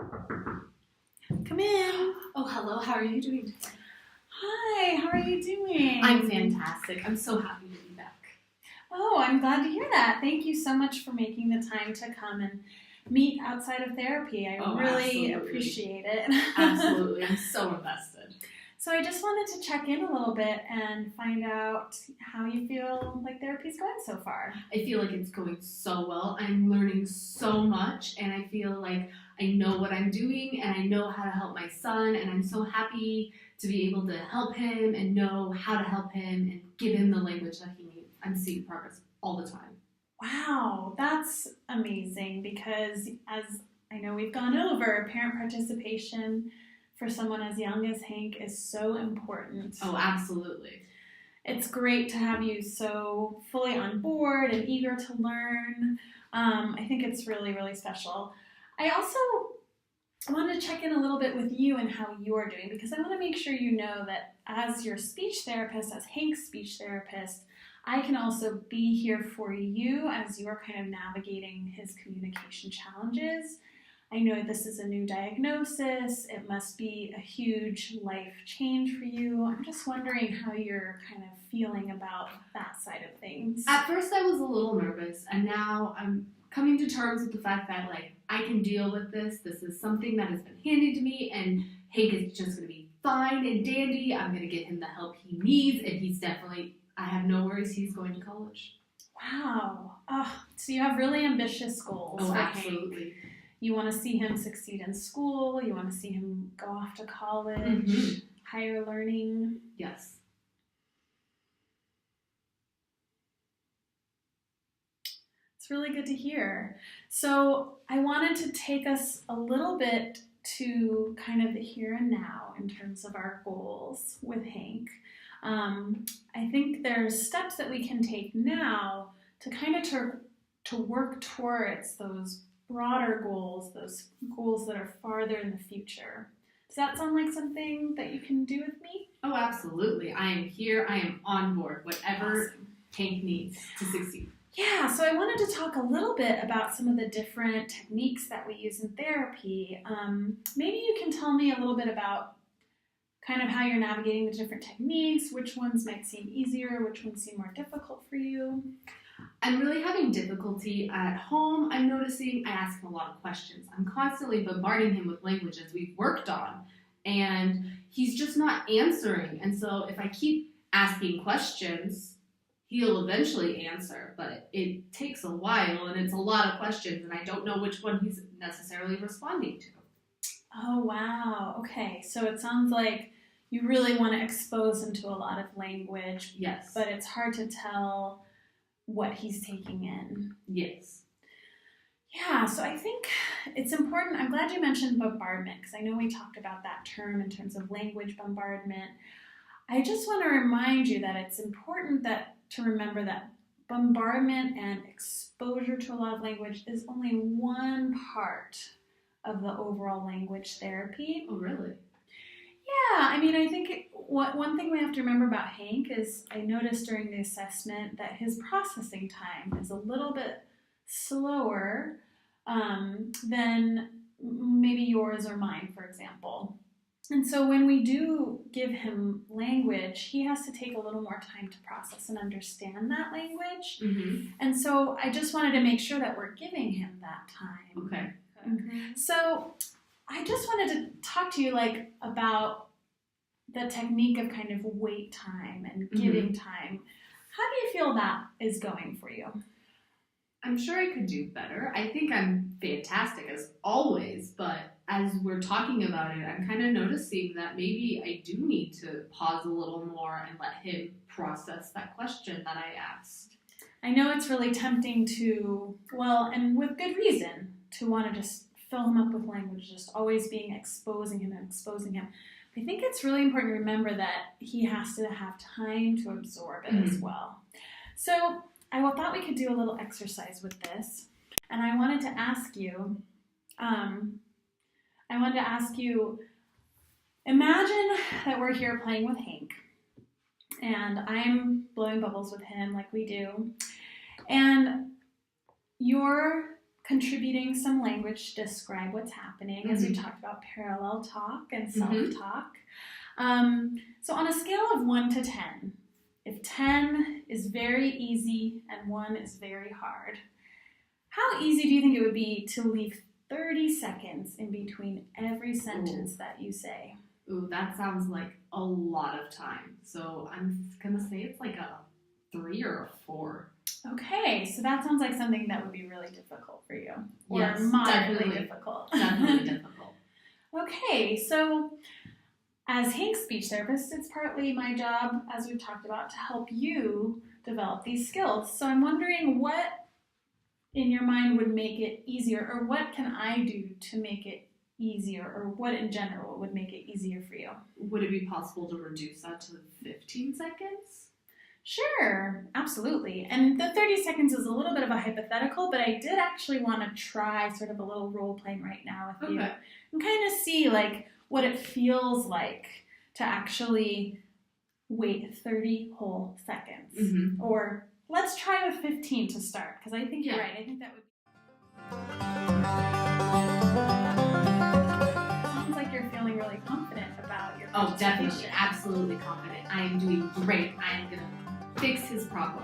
Come in. Oh, hello. How are you doing today? Hi, how are you doing? I'm fantastic. I'm so happy to be back. Oh, I'm glad to hear that. Thank you so much for making the time to come and meet outside of therapy. I really appreciate it. Absolutely. I'm so invested. So I just wanted to check in a little bit and find out how you feel like therapy's going so far. I feel like it's going so well. I'm learning so much, and I feel like I know what I'm doing, and I know how to help my son, and I'm so happy to be able to help him and know how to help him and give him the language that he needs. I'm seeing progress all the time. Wow, that's amazing because as I know we've gone over, parent participation for someone as young as Hank is so important. Oh, absolutely. It's great to have you so fully on board and eager to learn. I think it's really, really special. I also want to check in a little bit with you and how you're doing because I want to make sure you know that as your speech therapist, as Hank's speech therapist, I can also be here for you as you're kind of navigating his communication challenges. I know this is a new diagnosis. It must be a huge life change for you. I'm just wondering how you're kind of feeling about that side of things. At first I was a little nervous, and now I'm coming to terms with the fact that I can deal with this. This is something that has been handed to me, and Hank is just going to be fine and dandy. I'm going to get him the help he needs, and he's definitely, I have no worries, he's going to college. Wow. Oh, so you have really ambitious goals for absolutely. Hank. You want to see him succeed in school. You want to see him go off to college, higher learning. Yes. It's really good to hear. So I wanted to take us a little bit to kind of the here and now in terms of our goals with Hank. I think there's steps that we can take now to kind of to work towards those broader goals, those goals that are farther in the future. Does that sound like something that you can do with me? Oh, absolutely. I am here. I am on board. Whatever Hank needs to succeed. Yeah, so I wanted to talk a little bit about some of the different techniques that we use in therapy. Maybe you can tell me a little bit about kind of how you're navigating the different techniques, which ones might seem easier, which ones seem more difficult for you. I'm really having difficulty at home. I'm noticing I ask him a lot of questions. I'm constantly bombarding him with languages we've worked on, and he's just not answering. And so if I keep asking questions, he'll eventually answer, but it takes a while, and it's a lot of questions, and I don't know which one he's necessarily responding to. Oh, wow. Okay, so it sounds like you really want to expose him to a lot of language. Yes. But it's hard to tell what he's taking in. Yes. Yeah, so I think it's important. I'm glad you mentioned bombardment because I know we talked about that term in terms of language bombardment. I just want to remind you that it's important to remember that bombardment and exposure to a lot of language is only one part of the overall language therapy. Oh, really? Yeah, I mean, I think one thing we have to remember about Hank is I noticed during the assessment that his processing time is a little bit slower than maybe yours or mine, for example. And so when we do give him language, he has to take a little more time to process and understand that language. Mm-hmm. And so I just wanted to make sure that we're giving him that time. Okay. So I just wanted to talk to you about the technique of kind of wait time and giving time. How do you feel that is going for you? I'm sure I could do better. I think I'm fantastic as always, but as we're talking about it, I'm kind of noticing that maybe I do need to pause a little more and let him process that question that I asked. I know it's really tempting to, and with good reason, to want to just fill him up with language, just always exposing him. I think it's really important to remember that he has to have time to absorb it as well. So I thought we could do a little exercise with this, and I wanted to ask you, imagine that we're here playing with Hank, and I'm blowing bubbles with him like we do, and you're contributing some language to describe what's happening, as we talked about parallel talk and self-talk. So on a scale of 1 to 10, if 10 is very easy and 1 is very hard, how easy do you think it would be to leave 30 seconds in between every sentence that you say? Ooh, that sounds like a lot of time. So I'm going to say it's like a 3 or a 4. Okay, so that sounds like something that would be really difficult for you. Or Yes, moderately definitely. difficult. Definitely difficult. Okay, so as Hank's speech therapist, it's partly my job, as we've talked about, to help you develop these skills. So I'm wondering what in your mind would make it easier, or what can I do to make it easier, or what in general would make it easier for you? Would it be possible to reduce that to 15 seconds? Sure, absolutely. And the 30 seconds is a little bit of a hypothetical, but I did actually want to try sort of a little role playing right now with you and kind of see like what it feels like to actually wait 30 whole seconds. Or let's try with 15 to start, because I think you're right. I think that would sounds like you're feeling really confident about your Oh, definitely. presentation. Absolutely confident. I am doing great. I am going to fix his problem.